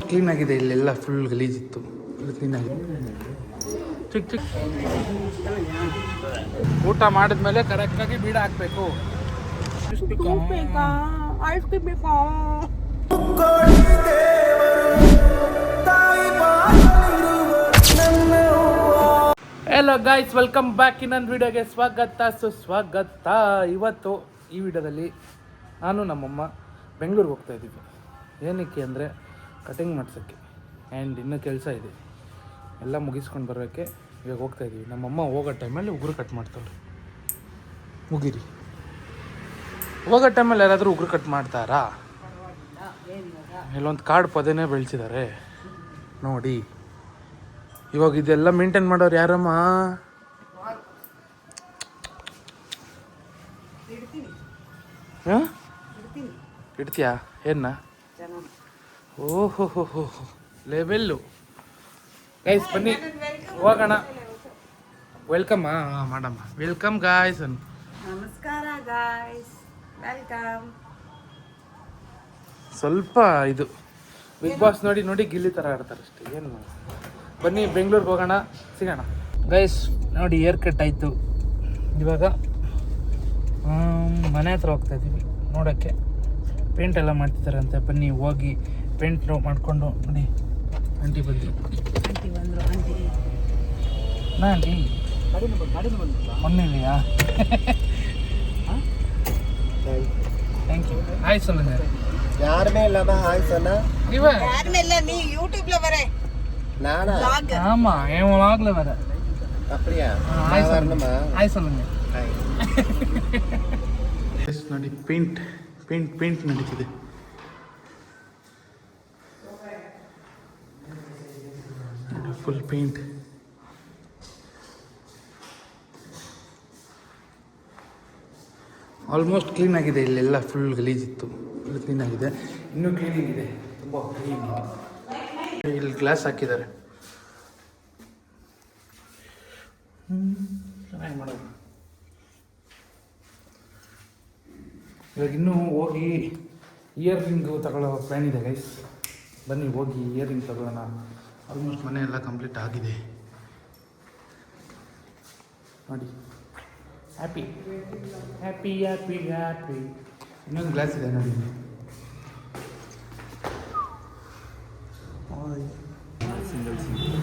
ಕ್ಲೀನಾಗಿದೆ, ಇಲ್ಲೆಲ್ಲ ಫುಲ್ ಗಲೀಜಿತ್ತು, ಕ್ಲೀನಾಗಿದೆ. ಚಿಕ್ಕ ಚಿಕ್ಕ ಊಟ ಮಾಡಿದ್ಮೇಲೆ ಕರೆಕ್ಟಾಗಿ ಬೀಡ ಹಾಕಬೇಕು. Hello guys, welcome back. ಇನ್ನೊಂದು ವಿಡಿಯೋಗೆ ಸ್ವಾಗತ ಸುಸ್ವಾಗತ. ಇವತ್ತು ಈ ವಿಡಿಯೋದಲ್ಲಿ ನಾನು ನಮ್ಮಮ್ಮ ಬೆಂಗಳೂರಿಗೆ ಹೋಗ್ತಾ ಇದ್ದೀವಿ. ಏನಕ್ಕೆ ಅಂದರೆ ಕಟಿಂಗ್ ಮಾಡ್ಸೋಕ್ಕೆ, ಆ್ಯಂಡ್ ಇನ್ನೂ ಕೆಲಸ ಇದೆ, ಎಲ್ಲ ಮುಗಿಸ್ಕೊಂಡು ಬರೋಕ್ಕೆ ಇವಾಗ ಹೋಗ್ತಾ ಇದ್ದೀವಿ. ನಮ್ಮಮ್ಮ ಹೋಗೋ ಟೈಮಲ್ಲಿ ಉಗುರು ಕಟ್ ಮಾಡ್ತಾವ್ರೆ. ಮುಗಿರಿ, ಹೋಗೋ ಟೈಮಲ್ಲಿ ಯಾರಾದರೂ ಉಗುರು ಕಟ್ ಮಾಡ್ತಾರಾ? ಇಲ್ಲೊಂದು ಕಾಡು ಪೊದೆನೇ ಬೆಳೆಸಿದ್ದಾರೆ ನೋಡಿ. ಇವಾಗ ಇದೆಲ್ಲ ಮೇಂಟೈನ್ ಮಾಡೋರು ಯಾರಮ್ಮ? ಹಾಂ, ಇಡ್ತೀಯಾ ಏನ? ಓಹೋ ಹೋ ಹೋ ಹೋ, ಲೆವೆಲ್ಲು. ಗೈಸ್ ಬನ್ನಿ ಹೋಗೋಣ. ವೆಲ್ಕಮ್ ಮಾಡಮ್ಮ. Welcome guys. ನಮಸ್ಕಾರ ಗಾಯ್ಸ್, ವೆಲ್ಕಮ್. ಸ್ವಲ್ಪ ಇದು ಬಿಗ್ ಬಾಸ್ ನೋಡಿ ನೋಡಿ ಗಿಲ್ಲಿ ಥರ ಆಡ್ತಾರೆ ಅಷ್ಟೇ, ಏನು. ಬನ್ನಿ ಬೆಂಗಳೂರಿಗೆ ಹೋಗೋಣ, ಸಿಗೋಣ. ಗೈಸ್ ನೋಡಿ, ಏರ್ ಕಟ್ ಆಯಿತು. ಇವಾಗ ಮನೆ ಹತ್ರ ಹೋಗ್ತಾ ಇದ್ದೀವಿ ನೋಡೋಕ್ಕೆ. ಪೇಂಟ್ ಎಲ್ಲ ಮಾಡ್ತಿದ್ದಾರಂತೆ. ಬನ್ನಿ ಹೋಗಿ ಪೇಂಟ್ ಮಾಡಿಕೊಂಡು ನೋಡಿ. ಆಂಟಿ ಬಂದರು. ನಾ ಆಂಟಿ ಮೊನ್ನೆಯಾ? Thank you. ಹಾಯ್ சொல்லுங்க. யாருமே இல்லாம ஹாய் சொன்னா இவ யாருமே இல்ல, நீ யூடியூப்ல வர. நானா? ஆமா, என் vlogல வர. அப்படியே ஹாய் வரணுமா? ஹாய் சொல்லுங்க. ஹாய். ಎಸ್ ನೋಡಿ, ಪೇಂಟ್ ಪೇಂಟ್ ಪೇಂಟ್ ನಡೀತಿದೆ. Full paint. ಆಲ್ಮೋಸ್ಟ್ ಕ್ಲೀನ್ ಆಗಿದೆ. ಇಲ್ಲೆಲ್ಲ ಫುಲ್ ಗಲೀಜಿತ್ತು, ಫುಲ್ ಕ್ಲೀನ್ ಆಗಿದೆ. ಇನ್ನೂ ಕ್ಲೀನಿಂಗ್ ಇದೆ, ತುಂಬ ಕ್ಲೀನ್. ಇಲ್ಲಿ ಗ್ಲಾಸ್ ಹಾಕಿದ್ದಾರೆ. ಚೆನ್ನಾಗಿ ಮಾಡೋದು. ಇವಾಗ ಇನ್ನೂ ಹೋಗಿ ಇಯರ್ ರಿಂಗು ತಗೊಳ್ಳೋ ಪ್ಲ್ಯಾನ್ ಇದೆ ಗೈಸ್. ಬನ್ನಿ ಹೋಗಿ ಇಯರ್ ರಿಂಗ್ ತಗೊಳ್ಳೋಣ. ಆಲ್ಮೋಸ್ಟ್ ಮನೆ ಎಲ್ಲ ಕಂಪ್ಲೀಟ್ ಆಗಿದೆ ನೋಡಿ. Happy happy happy happy. ಇನ್ನೊಂದು ಗ್ಲಾಸ್ ಇದೆ ನೋಡಿ.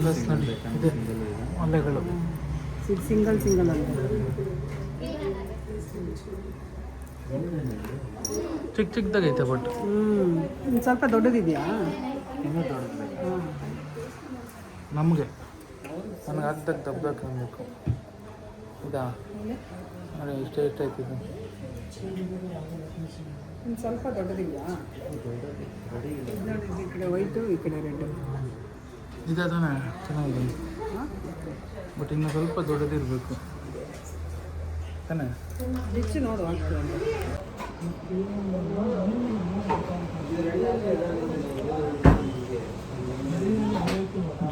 ಗ್ಲಾಸ್ ನೋಡಿ ಇದೆ, ಒಳ್ಳೆಗಳು ಸಿಂಗಲ್ ಸಿಂಗಲ್ ಅಂತ ಚಿಕ್ಕ ಚಿಕ್ಕದಾಗೈತೆ. ಬಟ್ ಸ್ವಲ್ಪ ದೊಡ್ಡದಿದೆಯಾ? ಇನ್ನೂ ದೊಡ್ಡದು ನಮಗೆ. ನನಗೆ ಹಾಕ್ದಾಗ ದಬ್ಬಕ್ಕೆ ಅನ್ಬೇಕು. ಇದಾ ನೋಡಿ, ಎಷ್ಟೈತೆ ಇದು. ಸ್ವಲ್ಪ ದೊಡ್ಡದಿದೆಯಾ? ಈ ಕಡೆ ವೈಟು, ಈ ಕಡೆ ರೆಡ್. ಇದೆ ತಾನೇ, ಚೆನ್ನಾಗಿದೆ. ಬಟ್ ಇನ್ನು ಸ್ವಲ್ಪ ದೊಡ್ಡದಿರಬೇಕು ತಾನೇ. ಬಿಚ್ಚು ನೋಡು.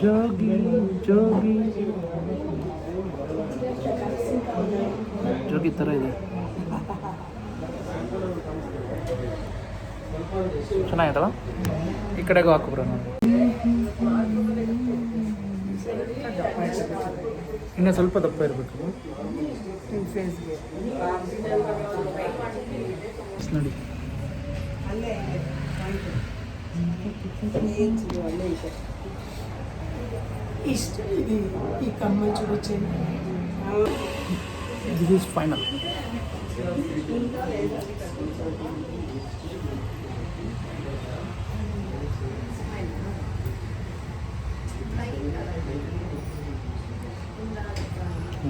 ಜೋಗಿ ಜೋಗಿ ಜೋಗಿ ಥರ ಇದೆ. ಚೆನ್ನಾಗಿತ್ತಲ್ಲ? ಈ ಕಡೆಗೂ ಹಾಕೋಬ್ರ ನಾವು. ಇನ್ನು ಸ್ವಲ್ಪ ದಪ್ಪ ಇರಬೇಕು ನೋಡಿ. ಇಷ್ಟ ಇದೆ ಈ ಕಮ್ಮಲ್ ಚೂರು ಚೆನ್ನಾಗಿ. This is final.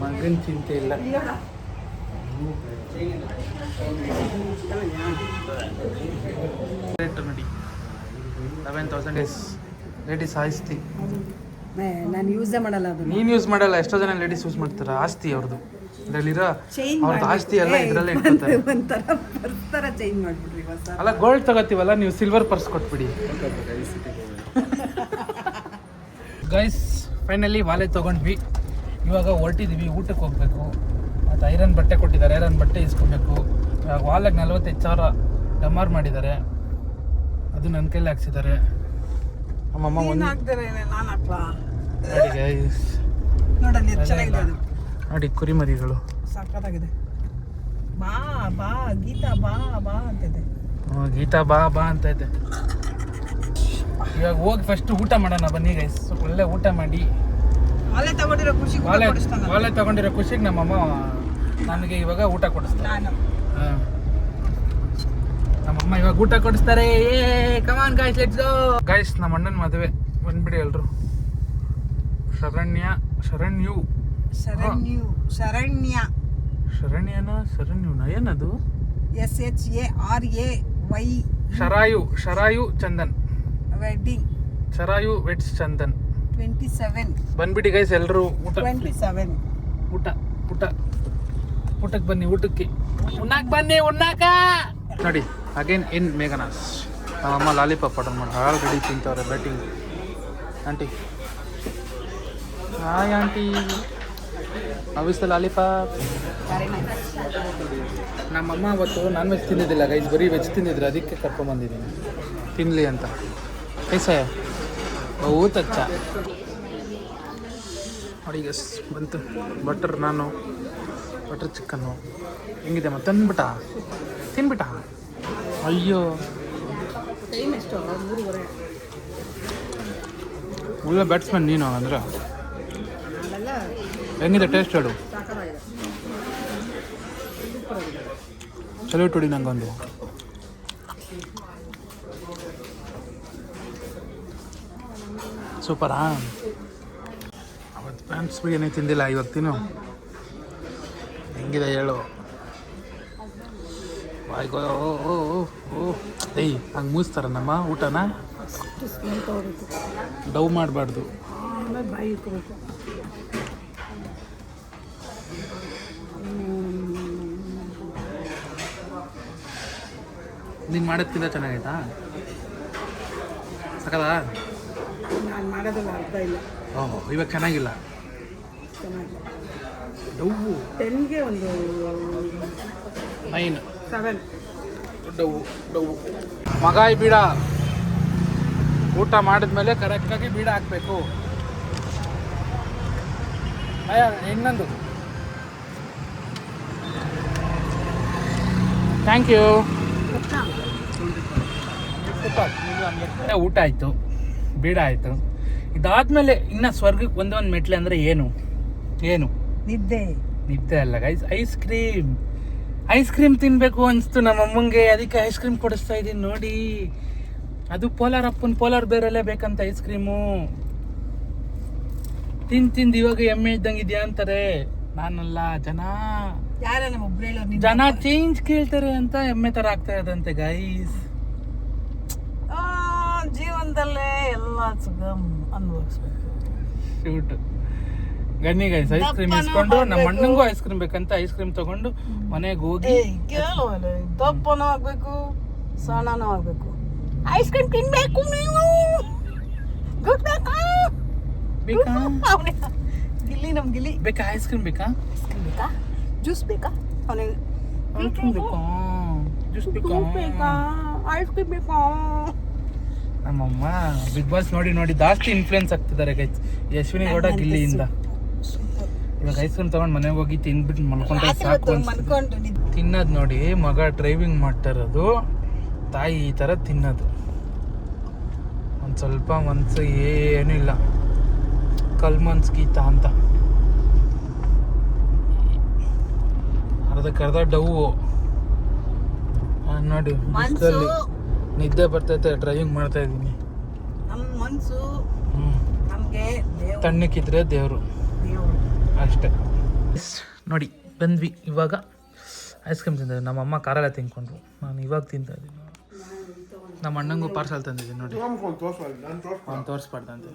ಮಗನ ಚಿಂತೆ ಇಲ್ಲ. ರೇಟ್ ನೋಡಿ 11,000. ಲೇಡೀಸ್ ಆಸ್ತಿ. ನಾನು ಯೂಸೇ ಮಾಡಲ್ಲ ಅದು. ನೀನು ಯೂಸ್ ಮಾಡಲ್ಲ, ಎಷ್ಟೋ ಜನ ಲೇಡೀಸ್ ಯೂಸ್ ಮಾಡ್ತಾರೆ. ಆಸ್ತಿ ಅವ್ರದ್ದು, ಇದರಲ್ಲಿರೋ ಅವ್ರದ್ದು ಆಸ್ತಿ ಎಲ್ಲ ಇದರಲ್ಲೇ ಇಟ್ಕೊತಾರೆ. ಒಂಥರ ಪರ್ಸ್ ಥರ ಚೇಂಜ್ ಮಾಡಿಬಿಡ್ರಿ. ಅಲ್ಲ, ಗೋಲ್ಡ್ ತಗೋತೀವಲ್ಲ, ನೀವು ಸಿಲ್ವರ್ ಪರ್ಸ್ ಕೊಟ್ಬಿಡಿ. ಗೈಸ್ ಫೈನಲಿ ವಾಲೆ ತೊಗೊಂಡ್ವಿ. ಇವಾಗ ಹೊರಟಿದ್ದೀವಿ, ಊಟಕ್ಕೆ ಹೋಗಬೇಕು. ಮತ್ತು ಐರನ್ ಬಟ್ಟೆ ಕೊಟ್ಟಿದ್ದಾರೆ, ಐರನ್ ಬಟ್ಟೆ ಇಸ್ಕೊಬೇಕು. ಇವಾಗ ವಾಲೆಗೆ 45,000 ಡಮಾರ್ ಮಾಡಿದ್ದಾರೆ. ಅದು ನನ್ನ ಕೈಲಿ ಹಾಕ್ಸಿದ್ದಾರೆ. ನಮ್ಮಮ್ಮ ಒಂದು ನಾನು ಹಾಕ್ಲಾ ನೋಡಿ ಗೈಸ್, ನೋಡಲ್ಲಿ ಎಷ್ಟು ಚೆನ್ನಾಗಿದೆ ಅದು. ನೋಡಿ ಕುರಿಮರಿಗಳು. ಸಕ್ಕತ್ತಾಗಿದೆ. ಬಾ ಬಾ ಗೀತಾ ಬಾ ಬಾ ಅಂತಿದೆ. ಗೀತಾ ಬಾ ಬಾ ಅಂತ ಇದೆ. ಇವಾಗ ಹೋಗಿ ಫಸ್ಟ್ ಊಟ ಮಾಡೋಣ ಬನ್ನಿ ಗೈಸ್. ಒಳ್ಳೆ ಊಟ ಮಾಡಿ ಒಲೆ ತಗೊಂಡಿರೋ ಖುಷಿಗೆ ಊಟ ಕೊಡಿಸ್ತಾನೆ. ಒಳ್ಳೆ ತಗೊಂಡಿರೋ ಖುಷಿಗೆ ನಮ್ಮಮ್ಮ ನನಗೆ ಇವಾಗ ಊಟ ಕೊಡಿಸ್ತಾರೆ. ನಾನು ನಮ್ಮಮ್ಮ ಇವಾಗ ಊಟ ಕೊಡಿಸ್ತಾರೆ. Come on guys, let's go guys. ನಮ್ಮ ಅಣ್ಣನ ಮದುವೆ ಬಂದ್ಬಿಡಿ ಎಲ್ರು. ಶರಣ್ಯು ಶರಣ್ಯನ ಏನದು? SHARAY Sharayu Chandan wedding. Sharayu weds Chandan 27 ಬಂದ್ಬಿಡಿ ಗೈಸ್ ಎಲ್ರು. ಊಟ 27 ಊಟಕ್ಕೆ ಬನ್ನಿ. ಊಟಕ್ಕೆ ಉಣ್ಣಾಕ್ ಬನ್ನಿ, ಉಣ್ಣಾಕ. ನೋಡಿ ಅಗೇನ್ ಇನ್ ಮೇಘನಾಸ್. ನಮ್ಮಮ್ಮ ಲಾಲಿಪಾಪ್ ಆರ್ಡರ್ ಮಾಡಿ ಆಲ್ರೆಡಿ ತಿಂತವ್ರೆ. Batting aunty. ಹಾಯ್ ಆಂಟಿ, ಅವಿಸ್ತ ಲಾಲಿಪಾಪ್. ನಮ್ಮಮ್ಮ ಅವತ್ತು ನಾನ್ ವೆಜ್ ತಿಂದಿದ್ದಿಲ್ಲ ಗೈಸ್, ಬರೀ ವೆಜ್ ತಿಂದಿದ್ರು. ಅದಕ್ಕೆ ಕರ್ಕೊಂಬಂದಿದ್ದೀನಿ ತಿನ್ನಲಿ ಅಂತ. ಕೈಸಾ ಬಹುತ್ ಅಚ್ಚ. ನೋಡಿ ಗಸ್ ಬಂತು ಬಟರ್ ಚಿಕನ್ನು. ಹೆಂಗಿದೆ ಮತ್ತೆ? ತಿನ್ಬಿಟ್ಟ. ಅಯ್ಯೋ ಒಳ್ಳೆ ಬ್ಯಾಟ್ಸ್ಮನ್ ನೀನು ಅಂದ್ರೆ. ಹೆಂಗಿದೆ ಟೇಸ್ಟ್ ಹೇಳು? ಚಲೋ ಹೊಡಿ ನಂಗೊಂದು. ಸೂಪರಾ? ಅವತ್ತು ಫ್ಯಾನ್ಸ್ ಬಿರಿಯಾನಿ ತಿಂದಿಲ್ಲ, ಇವಾಗ ತಿನ್ನು. ಹೆಂಗಿದೆ ಹೇಳು? ಬಾಯ್ಗೋ. ಏಯ್ ಹಂಗೆ ಮೂಸ್ತಾರ ನಮ್ಮ ಊಟನ. ಡವ್ ಮಾಡಬಾರ್ದು. ನೀನು ಮಾಡೋದ್ಕಿಂತ ಚೆನ್ನಾಗೈತಾ? ಸಕದಾ? ನಾನು ಮಾಡೋದಿಲ್ಲ, ಅರ್ಥ ಇಲ್ಲ. ಓಹೋ, ಇವಾಗ ಚೆನ್ನಾಗಿಲ್ಲ. ಡವ್ವು 10ಗೆ ಒಂದು 9 7. ಡವ್ವು ಮಗಾಯಿ ಬೀಡ. ಊಟ ಮಾಡಿದ್ಮೇಲೆ ಕರೆಕ್ಟಾಗಿ ಬೀಡ ಹಾಕಬೇಕು. ಇನ್ನೊಂದು ಥ್ಯಾಂಕ್ ಯು. ಊಟ ಆಯಿತು, ಬೀಡ ಆಯಿತು. ಇದಾದ್ಮೇಲೆ ಇನ್ನು ಸ್ವರ್ಗಕ್ಕೆ ಒಂದೊಂದು ಮೆಟ್ಲೆ ಅಂದರೆ ಏನು ನಿದ್ದೆ ಅಲ್ಲ ಗೈಸ್. ಐಸ್ ಕ್ರೀಮ್ ತಿನ್ನಬೇಕು ಅನಿಸ್ತು ನಮ್ಮಮ್ಮಂಗೆ. ಅದಕ್ಕೆ ಐಸ್ ಕ್ರೀಮ್ ಕೊಡಿಸ್ತಾ ಇದ್ದೀನಿ ನೋಡಿ. ಅದು ಪೋಲಾರ್ ಬೇರೆಲ್ಲೇ ಬೇಕಂತ ಐಸ್ ಕ್ರೀಮು. ತಿಂದು ಇವಾಗ ಎಮ್ಮೆ ಇದ್ದಂಗೆ ಇದೆಯಾ ಅಂತಾರೆ. ನಾನಲ್ಲ, ಜನ ಚೇಂಜ್ ಕೇಳ್ತಾರೆ ಅಂತ ಎಮ್ಮೆ ಥರ ಆಗ್ತಾ ಇದಂತೆ ಗೈಸ್. ಜೀವನದಲ್ಲೇ ಎಲ್ಲ ಅನುಭವಿಸ್ಬೇಕು. ಶೂಟ್ ಗನ್ನಿ ಗೈಸ್. ಐಸ್ ಕ್ರೀಮ್ ಇಸ್ಕೊಂಡು ನಮ್ಮ ಅಣ್ಣಂಗೂ ಐಸ್ ಕ್ರೀಮ್ ಬೇಕಂತ ಐಸ್ ಕ್ರೀಮ್ ತಗೊಂಡು ಮನೆಗೆ ಹೋಗಿ. ದಪ್ಪನೂ ಆಗ್ಬೇಕು, ಸಣ್ಣನೂ ಆಗ್ಬೇಕು. ಐಸ್ ಕ್ರೀಮ್ ತಿನ್ಬೇಕು ನೀವು. ಗಿಲ್ಲಿ ನಮ್ ಗಿಲ್ಲಿ ಬೇಕಾ? ಐಸ್ ಕ್ರೀಮ್ ಬೇಕಾ? ಜ್ಯೂಸ್ ಬೇಕಾ? ಅವನಿಗೆ ಐಸ್ ಕ್ರೀಮ್ ಬೇಕಾ? ಜ್ಯೂಸ್ ಬೇಕಾ? ಐಸ್ ಕ್ರೀಮ್ ಬೇಕಾ? ನಮ್ಮಮ್ಮ ಬಿಗ್ ಬಾಸ್ ನೋಡಿ ಜಾಸ್ತಿ ಇನ್ಫ್ಲೂಯೆನ್ಸ್ ಆಗ್ತಿದ್ದಾರೆ ಗೈಸ್. ಯಶ್ವಿನಿ ಗೌಡ ಗಿಲ್ಲಿಯಿಂದ. ಇವಾಗ ಐಸ್ ಕ್ರೀಮ್ ತಗೊಂಡು ಮನೆಗೆ ಹೋಗಿ ತಿಂದ್ಬಿಟ್ಟು ಮಲ್ಕೊಂಡ್ರೆ ಸಾಕು. ತಿನ್ನೋದು ನೋಡಿ, ಮಗ ಡ್ರೈವಿಂಗ್ ಮಾಡ್ತಾ ಇರೋದು, ತಾಯಿ ಈ ಥರ ತಿನ್ನೋದು. ಒಂದು ಸ್ವಲ್ಪ ಮನಸ್ಸು ಏನೂ ಇಲ್ಲ, ಕಲ್ಮನ್ಸ್ ಗೀತ ಅಂತ. ಅರ್ಧಕ್ಕರ್ಧ ಡವ್ವು ನೋಡಿ. ಬಿಸಿಲಲ್ಲಿ ನಿದ್ದೆ ಬರ್ತೈತೆ, ಡ್ರೈವಿಂಗ್ ಮಾಡ್ತಾ ಇದ್ದೀನಿ. ನಮ್ಮ ಮನಸ್ಸು ತಣ್ಣಕ್ಕಿದ್ರೆ ದೇವರು ಅಷ್ಟೇ. ನೋಡಿ ಬಂದ್ವಿ. ಇವಾಗ ಐಸ್ ಕ್ರೀಮ್ ತಿಂದಿದ್ದೆ. ನಮ್ಮಮ್ಮ ಕಾರೆಲ್ಲ ತಿನ್ಕೊಂಡ್ರು, ನಾನು ಇವಾಗ ತಿಂತಾ ಇದ್ದೀನಿ. ನಮ್ಮ ಅಣ್ಣಂಗೂ ಪಾರ್ಸಲ್ ತಂದಿದ್ದೀನಿ ನೋಡಿ. ಅವ್ನು ತೋರಿಸ್ಬಾರ್ದಂತೆ.